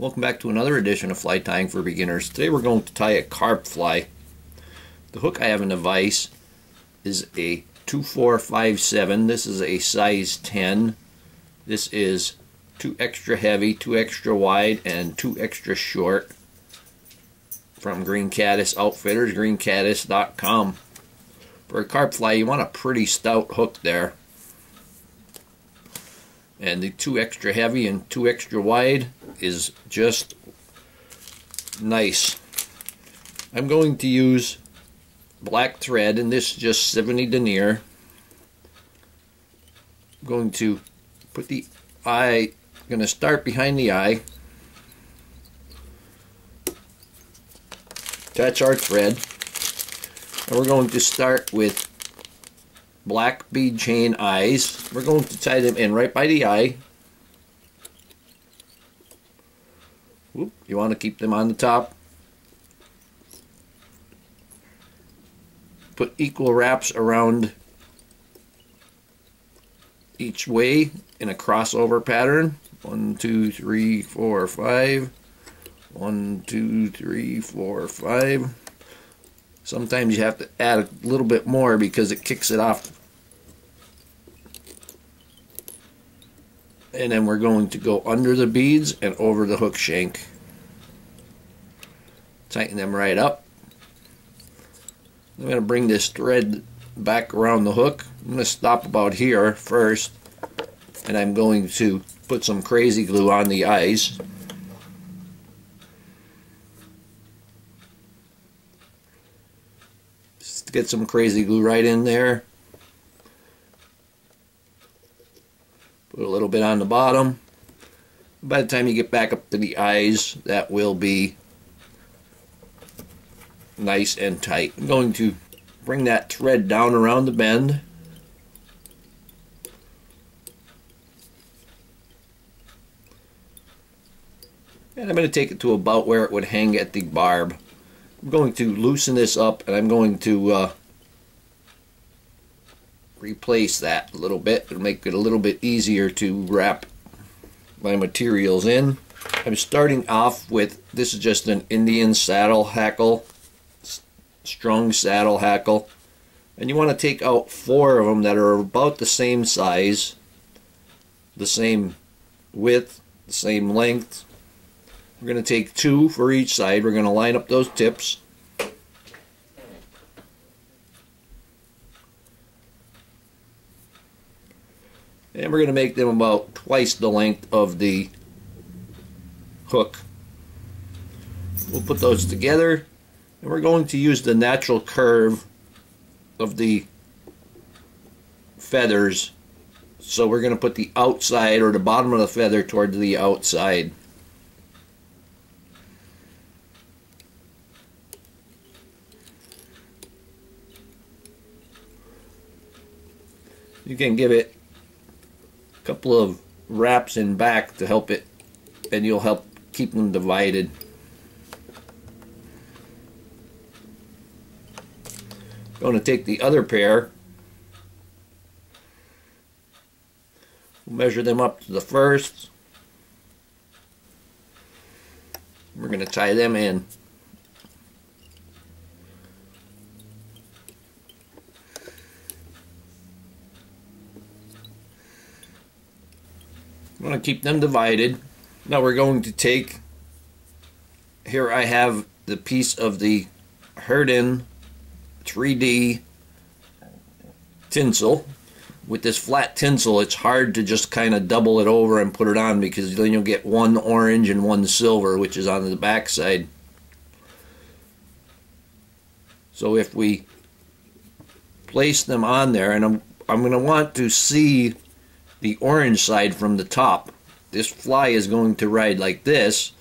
Welcome back to another edition of Fly Tying for Beginners. Today we're going to tie a carp fly. The hook I have in the vise is a 2457. This is a size 10. This is 2 extra heavy, 2 extra wide, and 2 extra short from Green Caddis Outfitters, greencaddis.com. For a carp fly, you want a pretty stout hook there. And the 2 extra heavy and 2 extra wide is just nice. I'm going to use black thread, and this is just 70 denier. I'm going to put the eye, I'm going to start behind the eye, attach our thread, and we're going to start with black bead chain eyes. We're going to tie them in right by the eye. Whoop, you want to keep them on the top. Put equal wraps around each way in a crossover pattern. 1, 2, 3, 4, 5. 1, 2, 3, 4, 5. Sometimes you have to add a little bit more because it kicks it off. And then we're going to go under the beads and over the hook shank. Tighten them right up. I'm going to bring this thread back around the hook. I'm going to stop about here first, and I'm going to put some crazy glue on the eyes. Just get some crazy glue right in there. Put a little bit on the bottom. By the time you get back up to the eyes, that will be nice and tight. I'm going to bring that thread down around the bend. And I'm going to take it to about where it would hang at the barb. I'm going to loosen this up, and I'm going to replace that a little bit and make it a little bit easier to wrap my materials in. I'm starting off with, this is just an Indian saddle hackle, strung saddle hackle, and you want to take out 4 of them that are about the same size, the same width, the same length. We're going to take 2 for each side. We're going to line up those tips. And we're going to make them about twice the length of the hook. We'll put those together, and we're going to use the natural curve of the feathers. So we're going to put the outside, or the bottom of the feather, toward the outside. You can give it couple of wraps in back to help it, and you'll help keep them divided. Going to take the other pair, we'll measure them up to the first. We're going to tie them in. I'm going to keep them divided. Now we're going to take, here I have the piece of the Herdon 3D tinsel. With this flat tinsel, it's hard to just kind of double it over and put it on, because then you'll get 1 orange and 1 silver, which is on the back side. So if we place them on there, and I'm going to want to see the orange side from the top. This fly is going to ride like this,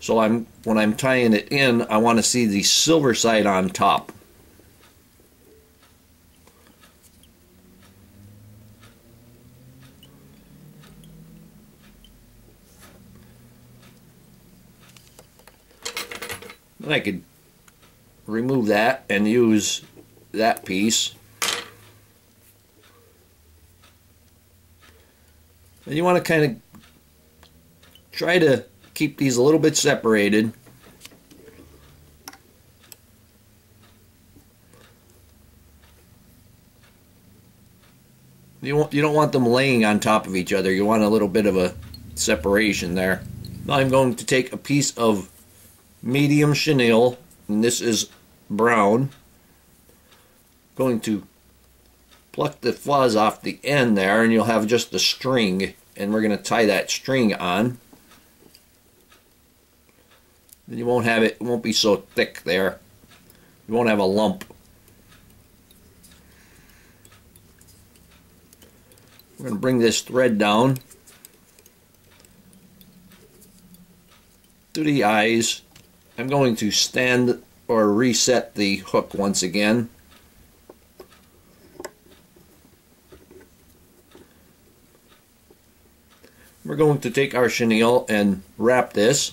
so when I'm tying it in, I want to see the silver side on top. And I could remove that and use that piece. And you want to kind of try to keep these a little bit separated. You don't want them laying on top of each other. You want a little bit of a separation there. Now I'm going to take a piece of medium chenille, and this is brown. Going to pluck the fuzz off the end there, and you'll have just the string, and we're going to tie that string on. Then you won't have it won't be so thick there. You won't have a lump. We're going to bring this thread down to the eyes. I'm going to stand or reset the hook once again. We're going to take our chenille and wrap this.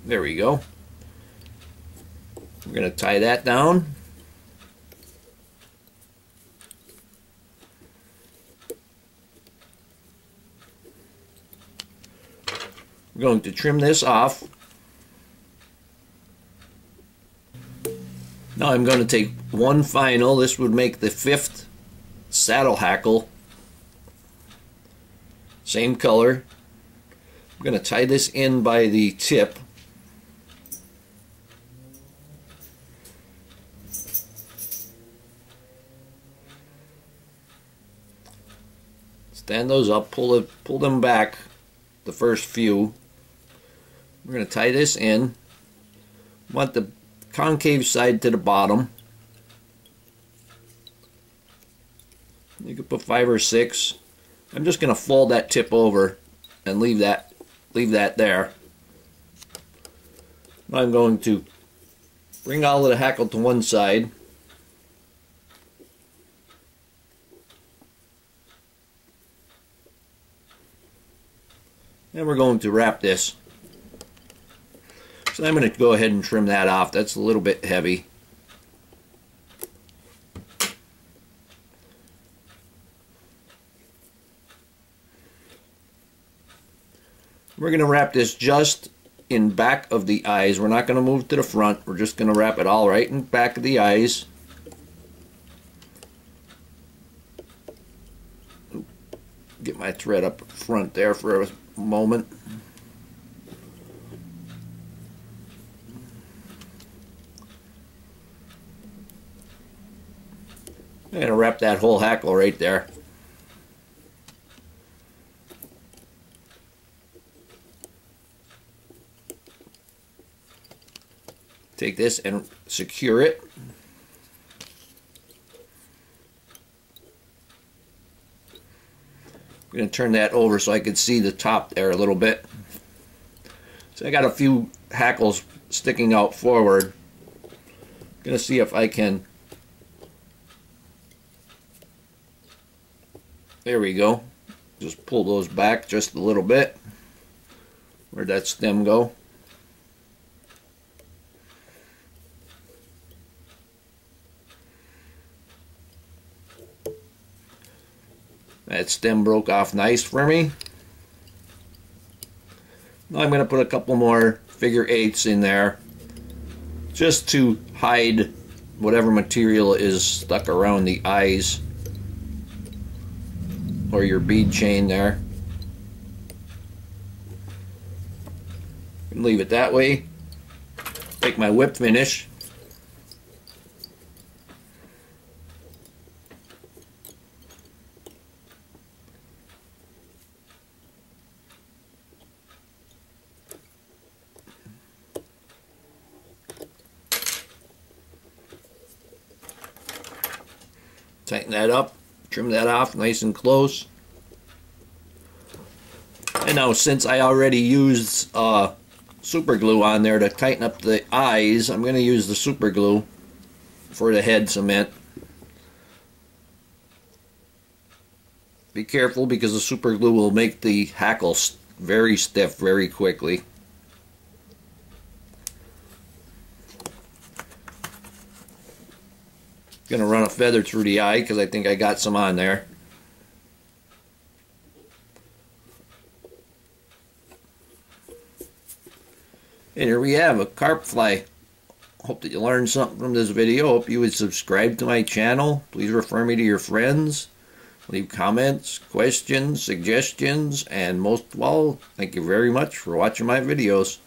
There we go. We're going to tie that down. We're going to trim this off. Now I'm going to take one final. This would make the 5th saddle hackle. Same color. I'm going to tie this in by the tip. Stand those up, pull them back, the first few. We're going to tie this in. Want the concave side to the bottom. You could put 5 or 6. I'm just going to fold that tip over and leave that there. Now I'm going to bring all of the hackle to one side. And we're going to wrap this. So I'm going to go ahead and trim that off. That's a little bit heavy. We're going to wrap this just in back of the eyes. We're not going to move to the front. We're just going to wrap it all right in back of the eyes. Get my thread up front there for a moment. I'm going to wrap that whole hackle right there. Take this and secure it. I'm going to turn that over so I can see the top there a little bit. So I got a few hackles sticking out forward. I'm going to see if I can. There we go. Just pull those back just a little bit. Where'd that stem go? That stem broke off nice for me. Now I'm going to put a couple more figure 8s in there just to hide whatever material is stuck around the eyes or your bead chain there. And leave it that way. Take my whip finish. Tighten that up, trim that off nice and close. And now since I already used super glue on there to tighten up the eyes, I'm going to use the super glue for the head cement. Be careful because the super glue will make the hackle very stiff very quickly. Gonna run a feather through the eye because I think I got some on there. And here we have a carp fly. Hope that you learned something from this video. Hope you would subscribe to my channel. Please refer me to your friends. Leave comments, questions, suggestions, and most of all, thank you very much for watching my videos.